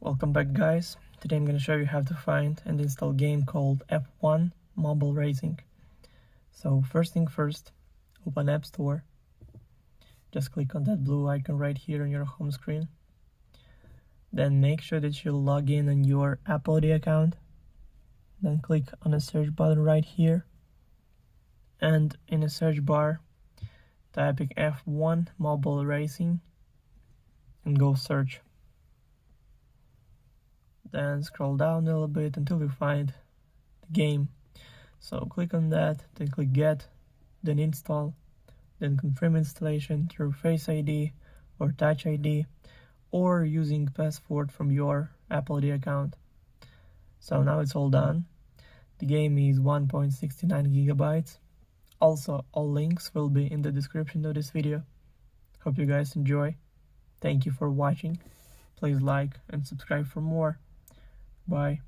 Welcome back, guys. Today I'm going to show you how to find and install a game called F1 Mobile Racing. So first thing first, open App Store. Just click on that blue icon right here on your home screen. Then make sure that you log in on your Apple ID account. Then click on the search button right here. And in the search bar, type in F1 Mobile Racing and go search. Then scroll down a little bit until you find the game. So click on that, then click Get, then Install, then confirm installation through Face ID or Touch ID, or using password from your Apple ID account. So now it's all done. The game is 1.69 gigabytes. Also, all links will be in the description of this video. Hope you guys enjoy. Thank you for watching. Please like and subscribe for more. Bye.